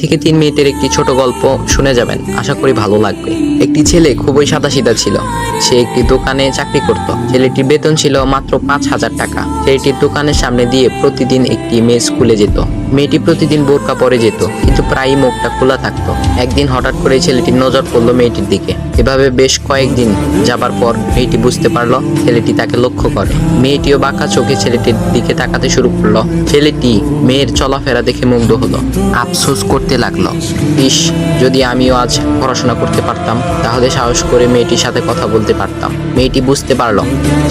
থেকে 3 মিনিটের একটি ছোট গল্প শুনে যাবেন, আশা করি ভালো লাগবে। একটি ছেলে খুবই সাদাসিধা ছিল। সে একটি দোকানে চাকরি করত। ছেলেটির বেতন ছিল মাত্র 5,000 টাকা। ছেলেটির দোকানের সামনে দিয়ে প্রতিদিন একটি মেয়ে স্কুলে যেত। মেয়েটি প্রতিদিন বোরকা পরে যেত, কিন্তু প্রায়ই মুখটা খোলা থাকতো। একদিন হঠাৎ করে ছেলেটির নজর পড়লো মেয়েটির দিকে। এভাবে বেশ কয়েকদিন যাবার পর মেয়েটি বুঝতে পারলো ছেলেটি তাকে লক্ষ্য করে। মেয়েটিও বাঁকা চোখে ছেলেটির দিকে তাকাতে শুরু করলো। ছেলেটি মেয়ের চলাফেরা দেখে মুগ্ধ হলো। আফসোস করতে লাগলো, ইস, যদি আমিও আজ পড়াশোনা করতে পারতাম, তাহলে সাহস করে মেয়েটির সাথে কথা বলতে পারতাম। মেয়েটি বুঝতে পারলো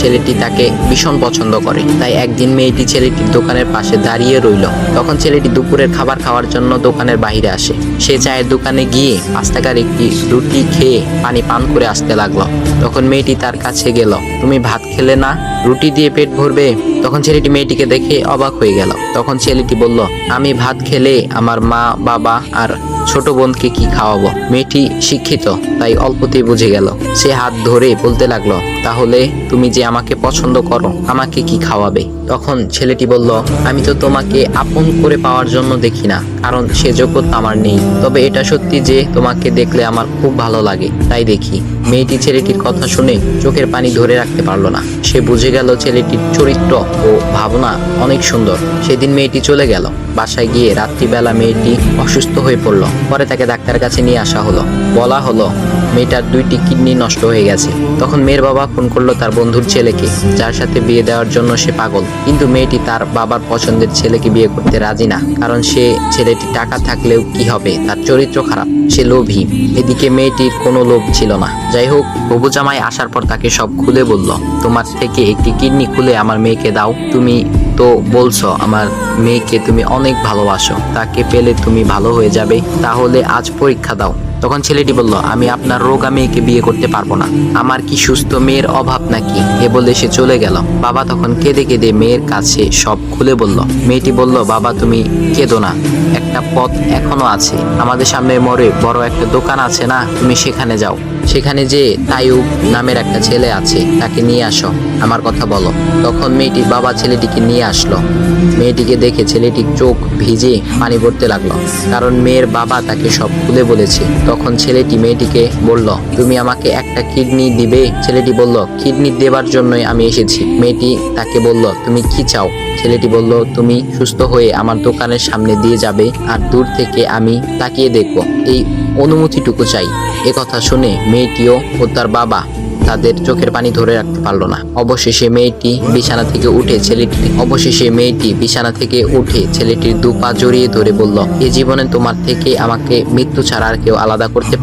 ছেলেটি তাকে ভীষণ পছন্দ করে। তাই একদিন মেয়েটি ছেলেটির দোকানের পাশে দাঁড়িয়ে রইল। তখন ছেলেটি দুপুরের খাবার খাওয়ার জন্য দোকানের বাইরে আসে। সে চায়ের দোকানে গিয়ে 5 টাকার একটি রুটি খেয়ে পানি পান করে আসতে লাগলো। তখন মেয়েটি তার কাছে গেল। তুমি ভাত খেলে না, রুটি দিয়ে পেট ভরবে? তখন ছেলেটি মেয়েটিকে দেখে অবাক হয়ে গেল। তখন ছেলেটি বলল, আমি ভাত খেলে আমার মা, বাবা আর ছোট বোনকে কি খাওয়াবো? মেয়েটি শিক্ষিত, তাই অল্পতেই বুঝে গেল। সে হাত ধরে বলতে লাগলো, তাহলে তুমি যে আমাকে পছন্দ করো, আমাকে কি খাওয়াবে? তখন ছেলেটি বলল, আমি তো তোমাকে আপন করে পাওয়ার জন্য দেখি না, কারণ সে যোগ্যতা আমার নেই। তবে এটা সত্যি যে তোমাকে দেখলে আমার খুব ভালো লাগে, তাই দেখি। মেয়েটি ছেলেটির কথা শুনে চোখের পানি ধরে রাখতে পারলো না। সে বুঝে গেল ছেলেটির চরিত্র ও ভাবনা অনেক সুন্দর। সেদিন মেয়েটি চলে গেল। বাসায় গিয়ে রাত্রিবেলা মেয়েটি অসুস্থ হয়ে পড়ল। পরে তাকে ডাক্তারের কাছে নিয়ে আসা হলো। বলা হলো মেয়েটার 2টি কিডনি নষ্ট হয়ে গেছে। তখন মেয়ের বাবা ফোন করলো তার বন্ধুর ছেলেকে, যার সাথে বিয়ে দেওয়ার জন্য সে পাগল। কিন্তু মেয়েটি তার বাবার পছন্দের ছেলেকে বিয়ে করতে রাজি না, কারণ সে ছেলেটি টাকা থাকলেও কি হবে, তার চরিত্র খারাপ, সে লোভী। এদিকে মেয়েটির কোনো লোভ ছিল না। যাই হোক, হবু জামাই আসার পর তাকে সব খুলে বলল, তোমার থেকে একটি কিডনি খুলে আমার মেয়েকে দাও। তুমি তো বলছো আমার মেয়েকে তুমি অনেক ভালোবাসো, তাকে পেলে তুমি ভালো হয়ে যাবে, তাহলে আজ পরীক্ষা দাও। তখন ছেলেটি বলল, আমি আপনার রোগা মেয়েকে বিয়ে করতে পারবো না, আমার কি সুস্থ মেয়ের অভাব নাকি? এ বলে সে চলে গেল। বাবা তখন কেঁদে কেঁদে মেয়ের কাছে সব খুলে বলল। মেয়েটি বলল, বাবা তুমি কেঁদো না, একটা পথ এখনো আছে। আমাদের সামনে মোড়ে বড় একটা দোকান আছে না, তুমি সেখানে যাও। সেখানে যে তাইয়ুব নামের একটা ছেলে আছে, তাকে নিয়ে আসো, আমার কথা বলো। তখন মেয়েটির বাবা ছেলেটিকে নিয়ে আসলো। মেয়েটিকে দেখে ছেলেটির চোখ ভিজে পানি পড়তে লাগলো, কারণ মেয়ের বাবা তাকে সব খুলে বলেছে। তখন ছেলেটি মেয়েটিকে বলল, তুমি আমাকে একটা কিডনি দিবে? ছেলেটি বলল, কিডনি দেবার জন্যই আমি এসেছি। মেয়েটি তাকে বলল, তুমি কি চাও? ছেলেটি বলল, তুমি সুস্থ হয়ে আমার দোকানের সামনে দিয়ে যাবে, আর দূর থেকে আমি তাকিয়ে দেখব, এই অনুমতিটুকু চাই। এ কথা শুনে মেয়েটিও ও তার বাবা তাদের চোখের পানি ধরে রাখতে পারলো না। অবশেষে মেয়েটি বিছানা থেকে উঠে ছেলেটির 2 পা জড়িয়ে ধরে বলল, এ জীবনে তোমার থেকে আমাকে মৃত্যু ছাড়া আর কেউ আলাদা করতে